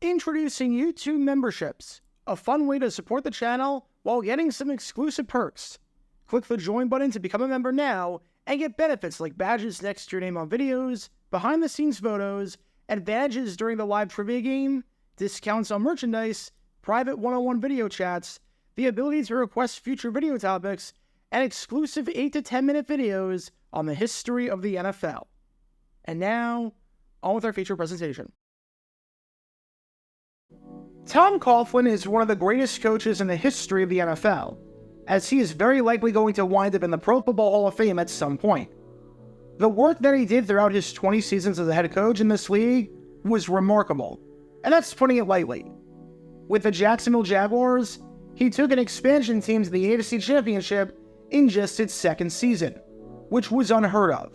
Introducing YouTube memberships, a fun way to support the channel while getting some exclusive perks. Click the join button to become a member now and get benefits like badges next to your name on videos, behind-the-scenes photos, advantages during the live trivia game, discounts on merchandise, private one-on-one video chats, the ability to request future video topics, and exclusive 8 to 10 minute videos on the history of the NFL. And now, on with our feature presentation. Tom Coughlin is one of the greatest coaches in the history of the NFL, as he is very likely going to wind up in the Pro Football Hall of Fame at some point. The work that he did throughout his 20 seasons as a head coach in this league was remarkable, and that's putting it lightly. With the Jacksonville Jaguars, he took an expansion team to the AFC Championship in just its second season, which was unheard of.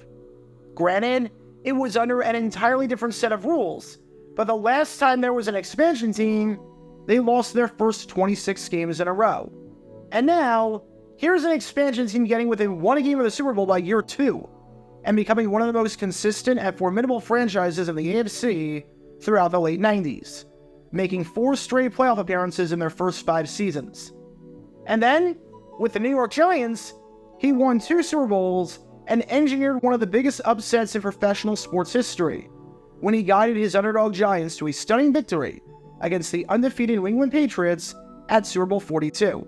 Granted, it was under an entirely different set of rules, but the last time there was an expansion team, they lost their first 26 games in a row. And now, here's an expansion team getting within one game of the Super Bowl by year 2, and becoming one of the most consistent and formidable franchises in the AFC throughout the late 90s, making 4 straight playoff appearances in their first 5 seasons. And then, with the New York Giants, he won 2 Super Bowls and engineered one of the biggest upsets in professional sports history, when he guided his underdog Giants to a stunning victory against the undefeated New England Patriots at Super Bowl 42.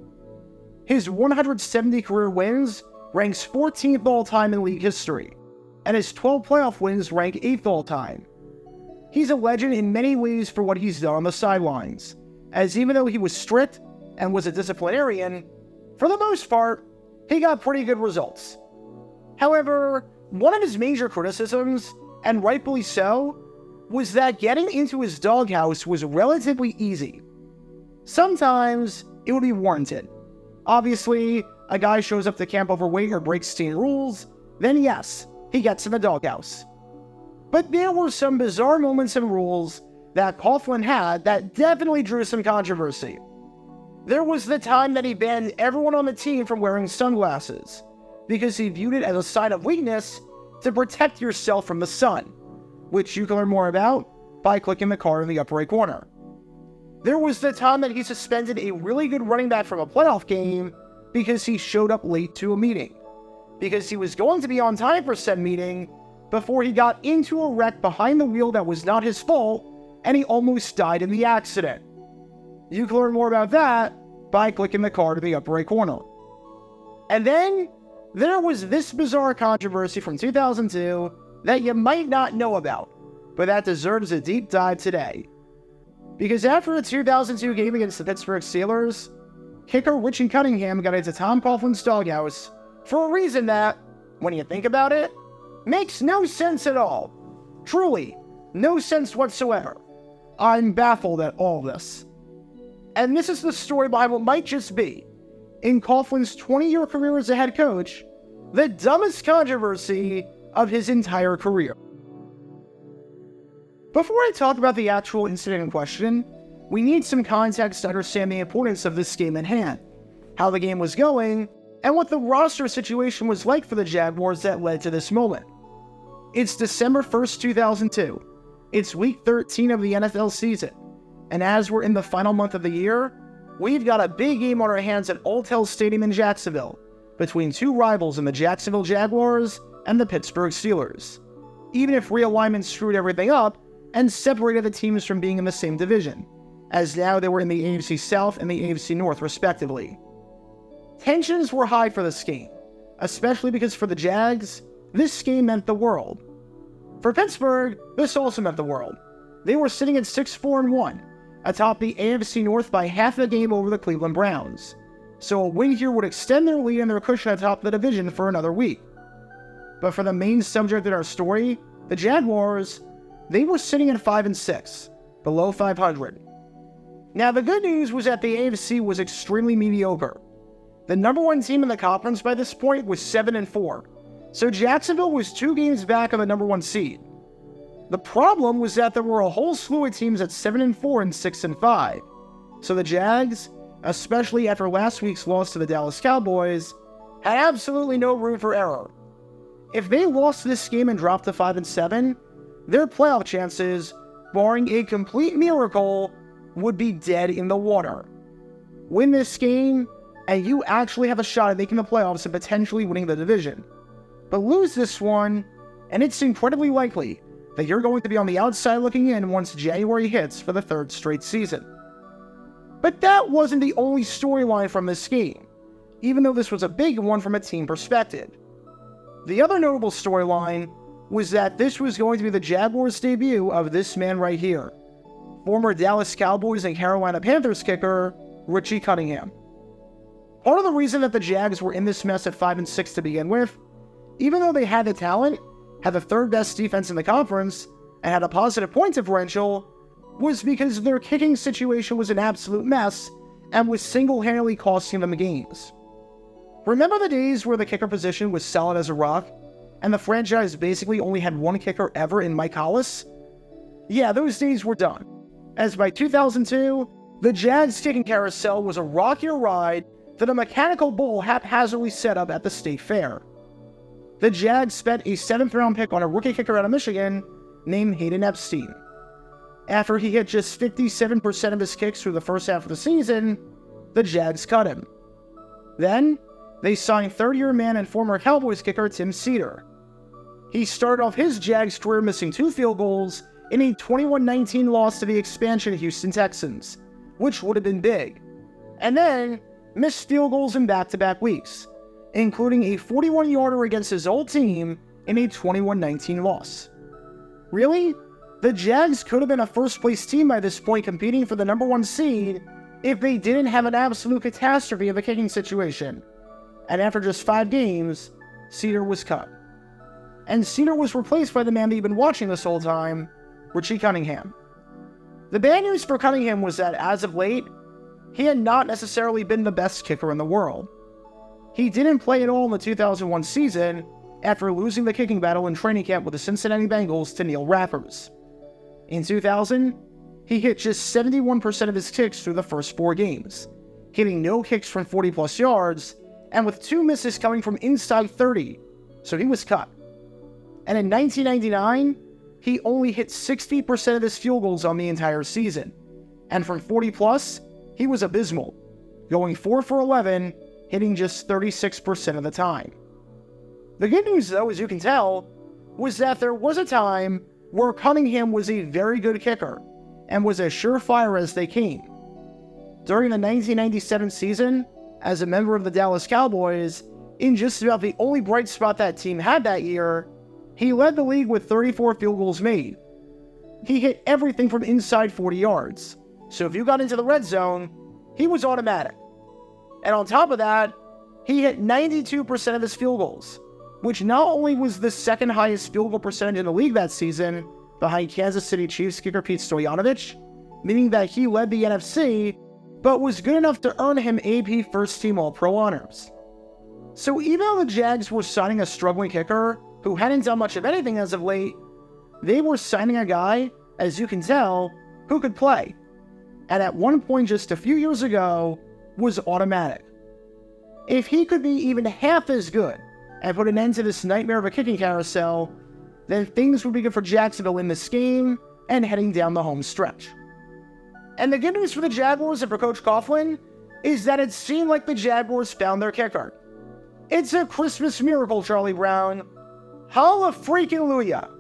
His 170 career wins ranks 14th all-time in league history, and his 12 playoff wins rank 8th all-time. He's a legend in many ways for what he's done on the sidelines, as even though he was strict and was a disciplinarian, for the most part, he got pretty good results. However, one of his major criticisms, and rightfully so, was that getting into his doghouse was relatively easy. Sometimes it would be warranted. Obviously, a guy shows up to camp overweight or breaks team rules, then yes, he gets in the doghouse. But there were some bizarre moments and rules that Coughlin had that definitely drew some controversy. There was the time that he banned everyone on the team from wearing sunglasses, because he viewed it as a sign of weakness to protect yourself from the sun, which you can learn more about by clicking the card in the upper right corner. There was the time that he suspended a really good running back from a playoff game because he showed up late to a meeting, because he was going to be on time for said meeting before he got into a wreck behind the wheel that was not his fault, and he almost died in the accident. You can learn more about that by clicking the card in the upper right corner. And then there was this bizarre controversy from 2002 that you might not know about, but that deserves a deep dive today. Because after the 2002 game against the Pittsburgh Steelers, kicker Richie Cunningham got into Tom Coughlin's doghouse for a reason that, when you think about it, makes no sense at all. Truly, no sense whatsoever. I'm baffled at all this. And this is the story behind what might just be, in Coughlin's 20-year career as a head coach, the dumbest controversy of his entire career. Before I talk about the actual incident in question, we need some context to understand the importance of this game at hand, how the game was going, and what the roster situation was like for the Jaguars that led to this moment. It's December 1st, 2002. It's week 13 of the NFL season, and as we're in the final month of the year, we've got a big game on our hands at Old Hill Stadium in Jacksonville, between 2 rivals in the Jacksonville Jaguars and the Pittsburgh Steelers, even if realignment screwed everything up and separated the teams from being in the same division, as now they were in the AFC South and the AFC North respectively. Tensions were high for this game, especially because for the Jags, this game meant the world. For Pittsburgh, this also meant the world. They were sitting at 6-4-1, atop the AFC North by half a game over the Cleveland Browns, so a win here would extend their lead and their cushion atop the division for another week. But for the main subject in our story, the Jaguars, they were sitting at 5-6, below 500. Now the good news was that the AFC was extremely mediocre. The number 1 team in the conference by this point was 7-4, so Jacksonville was 2 games back on the number 1 seed. The problem was that there were a whole slew of teams at 7-4 and 6-5, so the Jags, especially after last week's loss to the Dallas Cowboys, had absolutely no room for error. If they lost this game and dropped to 5-7, their playoff chances barring a complete miracle, would be dead in the water. Win this game, and you actually have a shot at making the playoffs and potentially winning the division. But lose this one, and it's incredibly likely that you're going to be on the outside looking in once January hits for the third straight season. But that wasn't the only storyline from this game, even though this was a big one from a team perspective. The other notable storyline was that this was going to be the Jaguars' debut of this man right here, former Dallas Cowboys and Carolina Panthers kicker, Richie Cunningham. Part of the reason that the Jags were in this mess at 5-6 to begin with, even though they had the talent, had the third best defense in the conference, and had a positive point differential, was because their kicking situation was an absolute mess and was single-handedly costing them games. Remember the days where the kicker position was solid as a rock, and the franchise basically only had one kicker ever in Mike Hollis? Yeah, those days were done, as by 2002, the Jags kicking carousel was a rockier ride than a mechanical bull haphazardly set up at the state fair. The Jags spent a 7th-round pick on a rookie kicker out of Michigan named Hayden Epstein. After he hit just 57% of his kicks through the first half of the season, the Jags cut him. Then, they signed third-year man and former Cowboys kicker Tim Cedar. He started off his Jags career missing 2 field goals in a 21-19 loss to the expansion Houston Texans, which would have been big, and then missed field goals in back-to-back weeks, including a 41-yarder against his old team in a 21-19 loss. Really? The Jags could have been a first-place team by this point competing for the number 1 seed if they didn't have an absolute catastrophe of a kicking situation. And after just 5 games, Cedar was cut. And Cedar was replaced by the man that you've been watching this whole time, Richie Cunningham. The bad news for Cunningham was that, as of late, he had not necessarily been the best kicker in the world. He didn't play at all in the 2001 season after losing the kicking battle in training camp with the Cincinnati Bengals to Neil Rappers. In 2000, he hit just 71% of his kicks through the first 4 games, hitting no kicks from 40-plus yards, and with 2 misses coming from inside 30, so he was cut. And in 1999, he only hit 60% of his field goals on the entire season, and from 40-plus, he was abysmal, going 4 for 11, hitting just 36% of the time. The good news, though, as you can tell, was that there was a time where Cunningham was a very good kicker and was as surefire as they came. During the 1997 season, as a member of the Dallas Cowboys, in just about the only bright spot that team had that year, he led the league with 34 field goals made. He hit everything from inside 40 yards, so if you got into the red zone, he was automatic. And on top of that, he hit 92% of his field goals, which not only was the second highest field goal percentage in the league that season, behind Kansas City Chiefs kicker Pete Stoyanovich, meaning that he led the NFC, but was good enough to earn him AP First Team All-Pro honors. So even though the Jags were signing a struggling kicker who hadn't done much of anything as of late, they were signing a guy, as you can tell, who could play, and at one point just a few years ago, was automatic. If he could be even half as good and put an end to this nightmare of a kicking carousel, then things would be good for Jacksonville in this game and heading down the home stretch. And the good news for the Jaguars and for Coach Coughlin is that it seemed like the Jaguars found their kicker. It's a Christmas miracle, Charlie Brown. Hallelujah!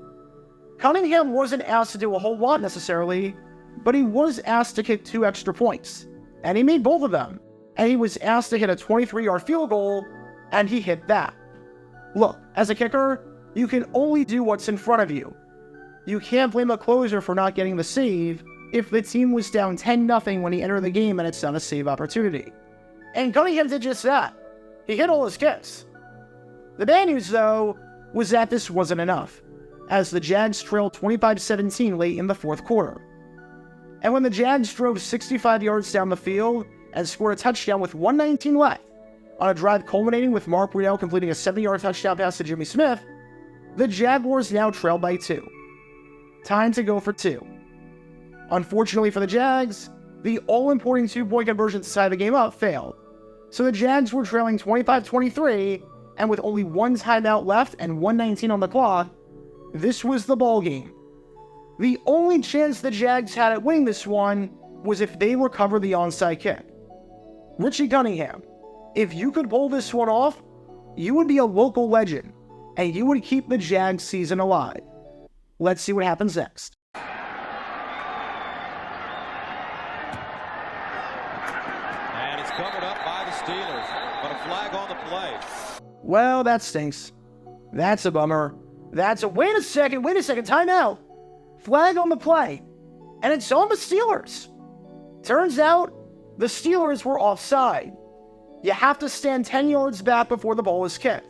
Cunningham wasn't asked to do a whole lot necessarily, but he was asked to kick 2 extra points, and he made both of them. And he was asked to hit a 23-yard field goal, and he hit that. Look, as a kicker, you can only do what's in front of you. You can't blame a closer for not getting the save if the team was down 10-0 when he entered the game and it's not a save opportunity. And Cunningham did just that. He hit all his kicks. The bad news, though, was that this wasn't enough, as the Jags trailed 25-17 late in the 4th quarter. And when the Jags drove 65 yards down the field and scored a touchdown with 1:19 left, on a drive culminating with Mark Brunell completing a 70-yard touchdown pass to Jimmy Smith, the Jaguars now trailed by 2. Time to go for 2. Unfortunately for the Jags, the all-important 2-point conversion to tie the game up failed. So the Jags were trailing 25-23, and with only 1 timeout left and 1:19 on the clock, this was the ball game. The only chance the Jags had at winning this one was if they recover the onside kick. Richie Cunningham, if you could pull this one off, you would be a local legend, and you would keep the Jags season alive. Let's see what happens next. And it's covered up by the Steelers, but a flag on the play. Well, that stinks. That's a bummer. Wait a second, timeout. Flag on the play, and it's on the Steelers. Turns out, the Steelers were offside. You have to stand 10 yards back before the ball is kicked,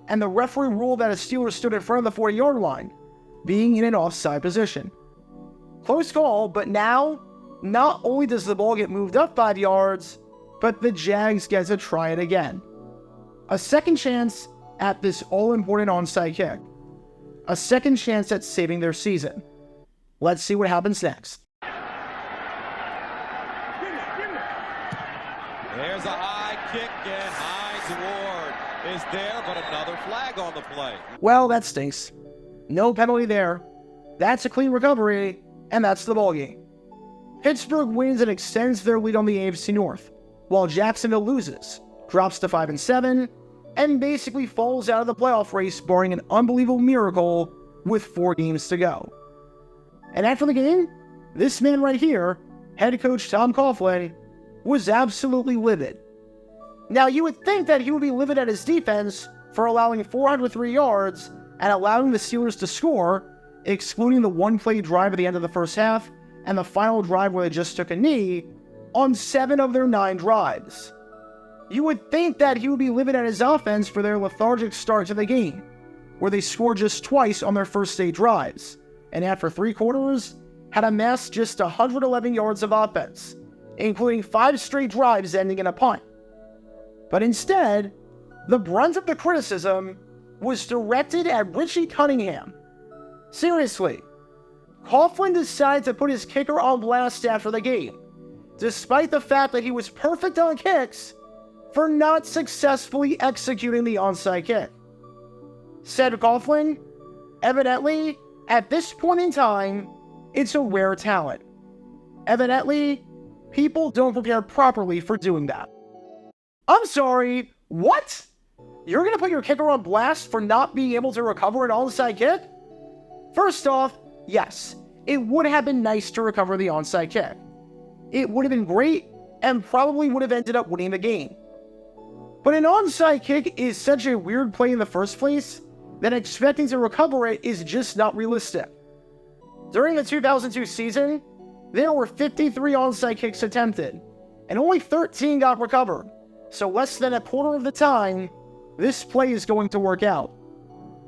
and the referee ruled that a Steeler stood in front of the 40-yard line, being in an offside position. Close call, but now, not only does the ball get moved up 5 yards, but the Jags get to try it again. A second chance at this all-important onside kick. A second chance at saving their season. Let's see what happens next. There's a high kick, and Hines Ward is there, but another flag on the play. Well, that stinks. No penalty there. That's a clean recovery, and that's the ballgame. Pittsburgh wins and extends their lead on the AFC North, while Jacksonville loses, drops to 5-7, and basically falls out of the playoff race, barring an unbelievable miracle with 4 games to go. And after the game, this man right here, head coach Tom Coughlin, was absolutely livid. Now, you would think that he would be livid at his defense for allowing 403 yards and allowing the Steelers to score, excluding the one-play drive at the end of the first half and the final drive where they just took a knee, on 7 of their 9 drives. You would think that he would be livid at his offense for their lethargic start to the game, where they scored just twice on their first 8 drives, and after 3 quarters, had amassed just 111 yards of offense, including 5 straight drives ending in a punt. But instead, the brunt of the criticism was directed at Richie Cunningham. Seriously, Coughlin decided to put his kicker on blast after the game, despite the fact that he was perfect on kicks, for not successfully executing the onside kick. Said Coughlin, evidently, at this point in time, it's a rare talent. Evidently, people don't prepare properly for doing that. I'm sorry, what? You're going to put your kicker on blast for not being able to recover an onside kick? First off, yes, it would have been nice to recover the onside kick. It would have been great and probably would have ended up winning the game. But an onside kick is such a weird play in the first place that expecting to recover it is just not realistic. During the 2002 season, there were 53 onside kicks attempted, and only 13 got recovered, so less than a quarter of the time, this play is going to work out.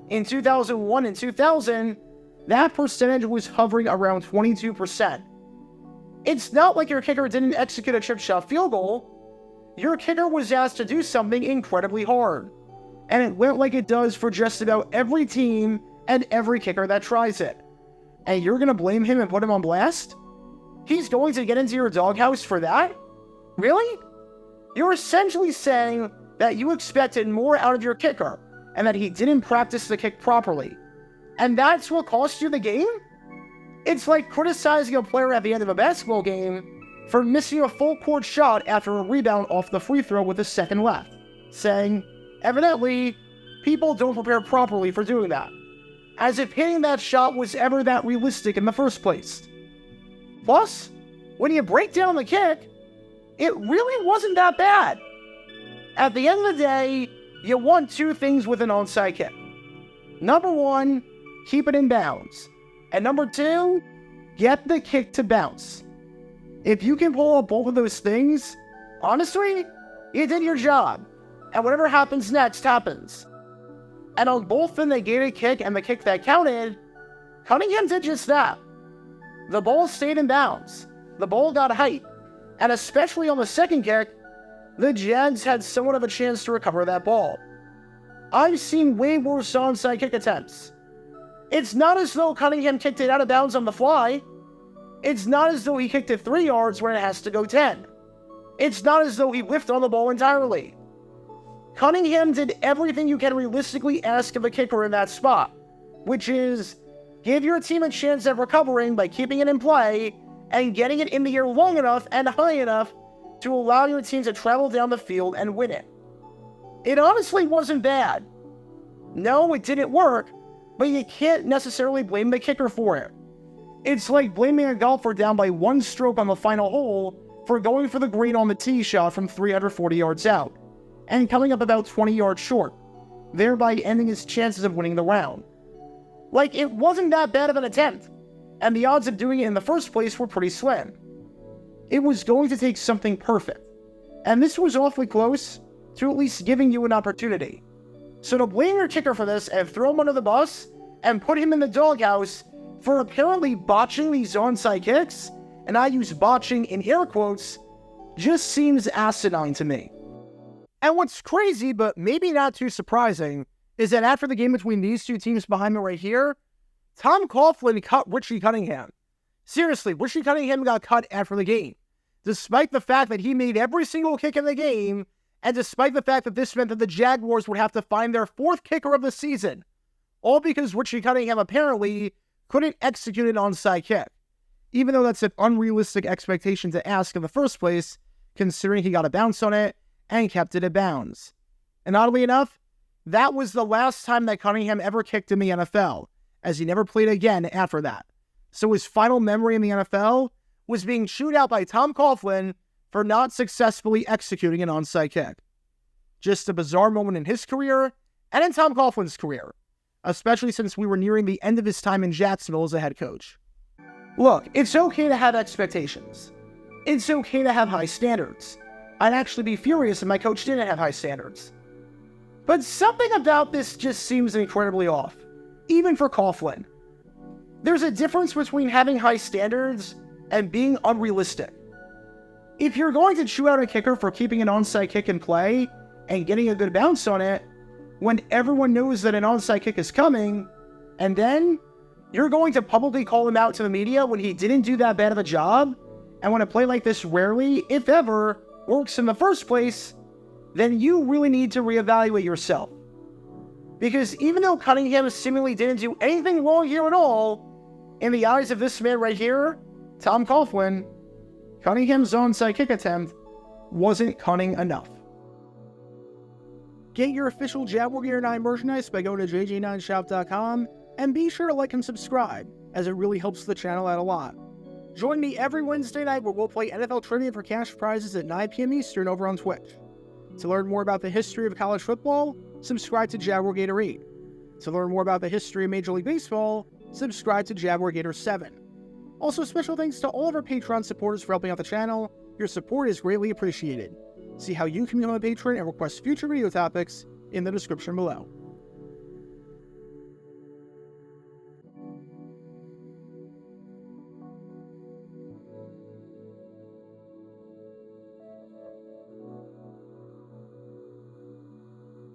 In 2001 and 2000, that percentage was hovering around 22%. It's not like your kicker didn't execute a chip shot field goal. Your kicker was asked to do something incredibly hard, and it went like it does for just about every team and every kicker that tries it. And you're going to blame him and put him on blast? He's going to get into your doghouse for that? Really? You're essentially saying that you expected more out of your kicker, and that he didn't practice the kick properly. And that's what cost you the game? It's like criticizing a player at the end of a basketball game for missing a full court shot after a rebound off the free throw with a second left, saying, evidently, people don't prepare properly for doing that, as if hitting that shot was ever that realistic in the first place. Plus, when you break down the kick, it really wasn't that bad. At the end of the day, you want 2 things with an onside kick. Number 1, keep it in bounds. And number 2, get the kick to bounce. If you can pull up both of those things, honestly, you did your job. And whatever happens next happens. And on both the negated kick and the kick that counted, Cunningham did just that. The ball stayed in bounds. The ball got height. And especially on the second kick, the Jags had somewhat of a chance to recover that ball. I've seen way worse onside kick attempts. It's not as though Cunningham kicked it out of bounds on the fly. It's not as though he kicked it 3 yards when it has to go 10. It's not as though he whiffed on the ball entirely. Cunningham did everything you can realistically ask of a kicker in that spot, which is Give your team a chance at recovering by keeping it in play and getting it in the air long enough and high enough to allow your team to travel down the field and win it. It honestly wasn't bad. No, it didn't work, but you can't necessarily blame the kicker for it. It's like blaming a golfer down by one stroke on the final hole for going for the green on the tee shot from 340 yards out, and coming up about 20 yards short, thereby ending his chances of winning the round. Like, it wasn't that bad of an attempt, and the odds of doing it in the first place were pretty slim. It was going to take something perfect, and this was awfully close to at least giving you an opportunity. So to blame your kicker for this and throw him under the bus and put him in the doghouse for apparently botching these onside kicks, and I use botching in air quotes, just seems asinine to me. And what's crazy, but maybe not too surprising, is that after the game between these two teams behind me right here, Tom Coughlin cut Richie Cunningham. Seriously, Richie Cunningham got cut after the game, despite the fact that he made every single kick in the game, and despite the fact that this meant that the Jaguars would have to find their fourth kicker of the season, all because Richie Cunningham apparently couldn't execute an onside kick, even though that's an unrealistic expectation to ask in the first place, considering he got a bounce on it and kept it at bounds. And oddly enough, that was the last time that Cunningham ever kicked in the NFL, as he never played again after that. So his final memory in the NFL was being chewed out by Tom Coughlin for not successfully executing an onside kick. Just a bizarre moment in his career and in Tom Coughlin's career, especially since we were nearing the end of his time in Jacksonville as a head coach. Look, it's okay to have expectations. It's okay to have high standards. I'd actually be furious if my coach didn't have high standards. But something about this just seems incredibly off, even for Coughlin. There's a difference between having high standards and being unrealistic. If you're going to chew out a kicker for keeping an onside kick in play and getting a good bounce on it, when everyone knows that an onside kick is coming, and then you're going to publicly call him out to the media when he didn't do that bad of a job, and when a play like this rarely, if ever, works in the first place, then you really need to reevaluate yourself. Because even though Cunningham seemingly didn't do anything wrong here at all, in the eyes of this man right here, Tom Coughlin, Cunningham's onside kick attempt wasn't cunning enough. Get your official Jaguar Gear 9 merchandise by going to jj9shop.com, and be sure to like and subscribe, as it really helps the channel out a lot. Join me every Wednesday night where we'll play NFL Trivia for cash prizes at 9 p.m. Eastern over on Twitch. To learn more about the history of college football, subscribe to Jaguar Gator 8. To learn more about the history of Major League Baseball, subscribe to Jaguar Gator 7. Also, special thanks to all of our Patreon supporters for helping out the channel. Your support is greatly appreciated. See how you can become a patron and request future video topics in the description below.